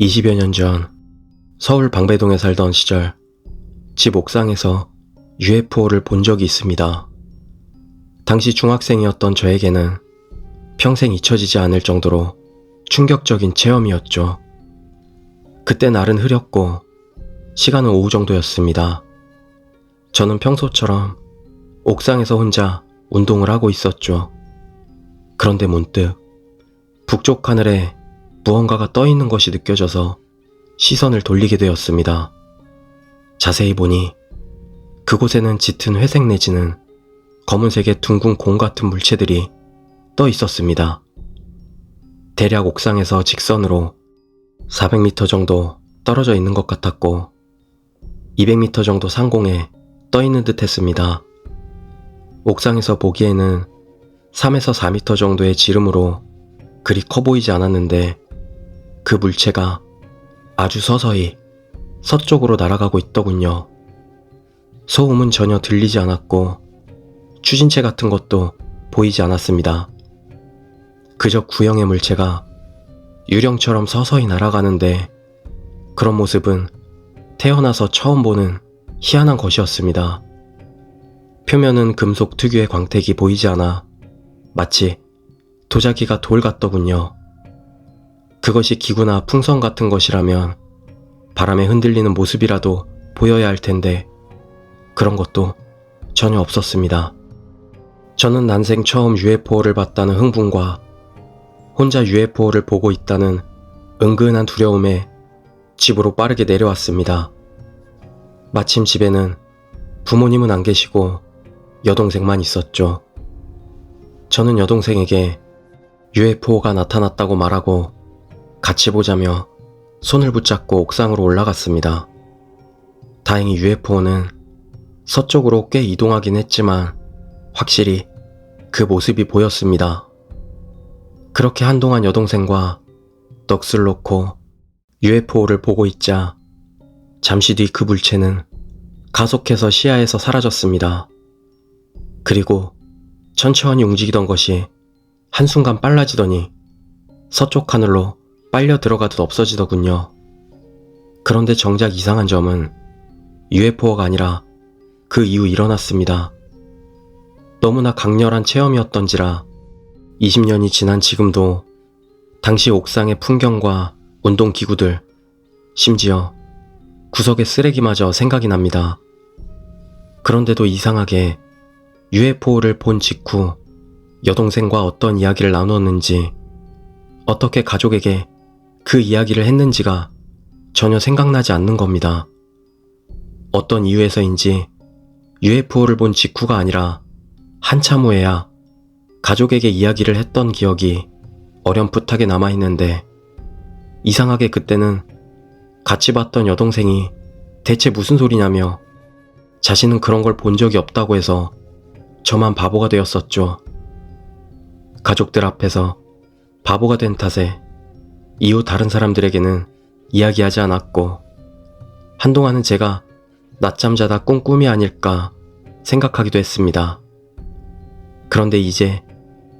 20여 년 전 서울 방배동에 살던 시절 집 옥상에서 UFO를 본 적이 있습니다. 당시 중학생이었던 저에게는 평생 잊혀지지 않을 정도로 충격적인 체험이었죠. 그때 날은 흐렸고 시간은 오후 정도였습니다. 저는 평소처럼 옥상에서 혼자 운동을 하고 있었죠. 그런데 문득 북쪽 하늘에 무언가가 떠 있는 것이 느껴져서 시선을 돌리게 되었습니다. 자세히 보니 그곳에는 짙은 회색 내지는 검은색의 둥근 공 같은 물체들이 떠 있었습니다. 대략 옥상에서 직선으로 400m 정도 떨어져 있는 것 같았고 200m 정도 상공에 떠 있는 듯 했습니다. 옥상에서 보기에는 3에서 4m 정도의 지름으로 그리 커 보이지 않았는데 그 물체가 아주 서서히 서쪽으로 날아가고 있더군요. 소음은 전혀 들리지 않았고 추진체 같은 것도 보이지 않았습니다. 그저 구형의 물체가 유령처럼 서서히 날아가는데 그런 모습은 태어나서 처음 보는 희한한 것이었습니다. 표면은 금속 특유의 광택이 보이지 않아 마치 도자기가 돌 같더군요. 그것이 기구나 풍선 같은 것이라면 바람에 흔들리는 모습이라도 보여야 할 텐데 그런 것도 전혀 없었습니다. 저는 난생 처음 UFO를 봤다는 흥분과 혼자 UFO를 보고 있다는 은근한 두려움에 집으로 빠르게 내려왔습니다. 마침 집에는 부모님은 안 계시고 여동생만 있었죠. 저는 여동생에게 UFO가 나타났다고 말하고 같이 보자며 손을 붙잡고 옥상으로 올라갔습니다. 다행히 UFO는 서쪽으로 꽤 이동하긴 했지만 확실히 그 모습이 보였습니다. 그렇게 한동안 여동생과 넋을 놓고 UFO를 보고 있자 잠시 뒤 그 물체는 가속해서 시야에서 사라졌습니다. 그리고 천천히 움직이던 것이 한순간 빨라지더니 서쪽 하늘로 빨려 들어가듯 없어지더군요. 그런데 정작 이상한 점은 UFO가 아니라 그 이후 일어났습니다. 너무나 강렬한 체험이었던지라 20년이 지난 지금도 당시 옥상의 풍경과 운동기구들, 심지어 구석의 쓰레기마저 생각이 납니다. 그런데도 이상하게 UFO를 본 직후 여동생과 어떤 이야기를 나누었는지, 어떻게 가족에게 그 이야기를 했는지가 전혀 생각나지 않는 겁니다. 어떤 이유에서인지 UFO를 본 직후가 아니라 한참 후에야 가족에게 이야기를 했던 기억이 어렴풋하게 남아있는데 이상하게 그때는 같이 봤던 여동생이 대체 무슨 소리냐며 자신은 그런 걸 본 적이 없다고 해서 저만 바보가 되었었죠. 가족들 앞에서 바보가 된 탓에 이후 다른 사람들에게는 이야기하지 않았고 한동안은 제가 낮잠 자다 꾼 꿈이 아닐까 생각하기도 했습니다. 그런데 이제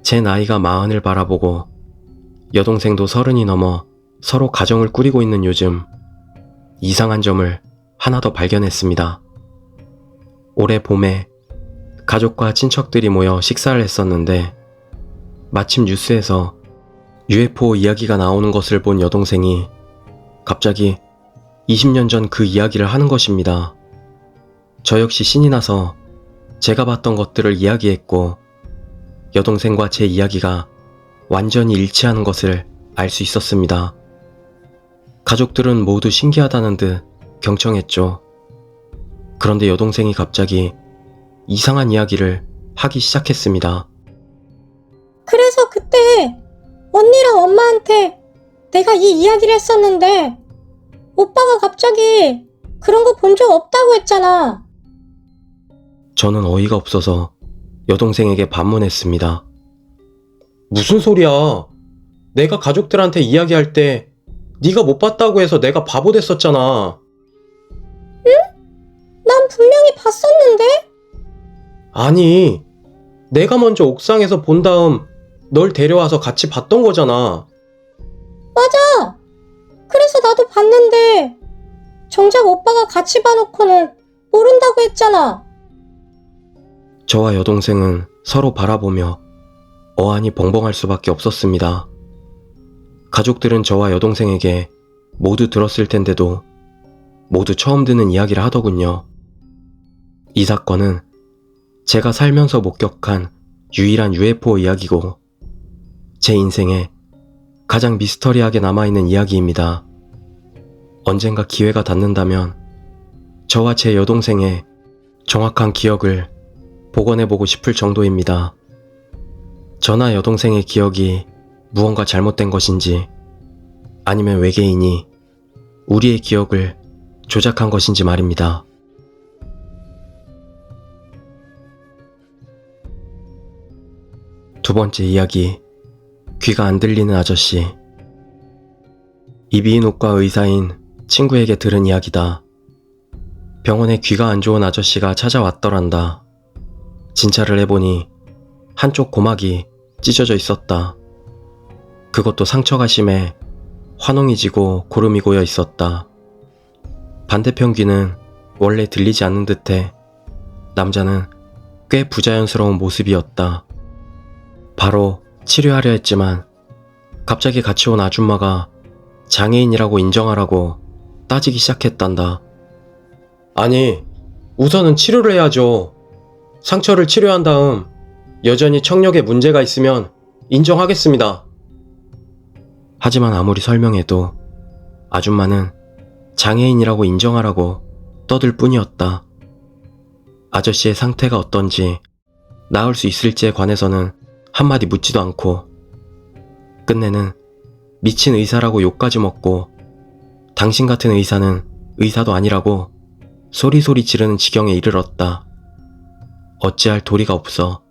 제 나이가 40을 바라보고 여동생도 30이 넘어 서로 가정을 꾸리고 있는 요즘 이상한 점을 하나 더 발견했습니다. 올해 봄에 가족과 친척들이 모여 식사를 했었는데 마침 뉴스에서 UFO 이야기가 나오는 것을 본 여동생이 갑자기 20년 전 그 이야기를 하는 것입니다. 저 역시 신이 나서 제가 봤던 것들을 이야기했고 여동생과 제 이야기가 완전히 일치하는 것을 알 수 있었습니다. 가족들은 모두 신기하다는 듯 경청했죠. 그런데 여동생이 갑자기 이상한 이야기를 하기 시작했습니다. 그래서 그때 언니랑 엄마한테 내가 이 이야기를 했었는데 오빠가 갑자기 그런 거 본 적 없다고 했잖아. 저는 어이가 없어서 여동생에게 반문했습니다. 무슨 소리야? 내가 가족들한테 이야기할 때 네가 못 봤다고 해서 내가 바보 됐었잖아. 난 분명히 봤었는데? 아니, 내가 먼저 옥상에서 본 다음 널 데려와서 같이 봤던 거잖아. 맞아. 그래서 나도 봤는데 정작 오빠가 같이 봐놓고는 모른다고 했잖아. 저와 여동생은 서로 바라보며 어안이 벙벙할 수밖에 없었습니다. 가족들은 저와 여동생에게 모두 들었을 텐데도 모두 처음 듣는 이야기를 하더군요. 이 사건은 제가 살면서 목격한 유일한 UFO 이야기고 제 인생에 가장 미스터리하게 남아있는 이야기입니다. 언젠가 기회가 닿는다면 저와 제 여동생의 정확한 기억을 복원해보고 싶을 정도입니다. 저나 여동생의 기억이 무언가 잘못된 것인지 아니면 외계인이 우리의 기억을 조작한 것인지 말입니다. 두 번째 이야기, 귀가 안 들리는 아저씨. 이비인후과 의사인 친구에게 들은 이야기다. 병원에 귀가 안 좋은 아저씨가 찾아왔더란다. 진찰을 해보니 한쪽 고막이 찢어져 있었다. 그것도 상처가 심해 환웅이 지고 고름이 고여 있었다. 반대편 귀는 원래 들리지 않는 듯해 남자는 꽤 부자연스러운 모습이었다. 바로 치료하려 했지만 갑자기 같이 온 아줌마가 장애인이라고 인정하라고 따지기 시작했단다. 아니, 우선은 치료를 해야죠. 상처를 치료한 다음 여전히 청력에 문제가 있으면 인정하겠습니다. 하지만 아무리 설명해도 아줌마는 장애인이라고 인정하라고 떠들 뿐이었다. 아저씨의 상태가 어떤지, 나을 수 있을지에 관해서는 한마디 묻지도 않고 끝내는 미친 의사라고 욕까지 먹고 당신 같은 의사는 의사도 아니라고 소리소리 지르는 지경에 이르렀다. 어찌할 도리가 없어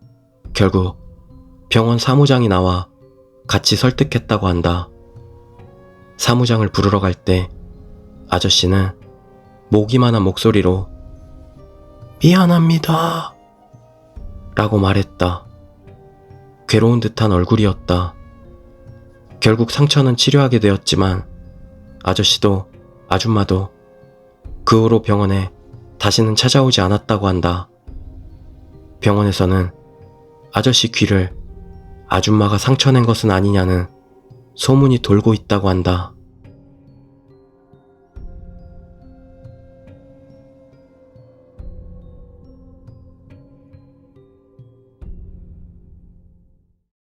결국 병원 사무장이 나와 같이 설득했다고 한다. 사무장을 부르러 갈 때 아저씨는 모기만한 목소리로 미안합니다 라고 말했다. 괴로운 듯한 얼굴이었다. 결국 상처는 치료하게 되었지만 아저씨도 아줌마도 그 후로 병원에 다시는 찾아오지 않았다고 한다. 병원에서는 아저씨 귀를 아줌마가 상처낸 것은 아니냐는 소문이 돌고 있다고 한다.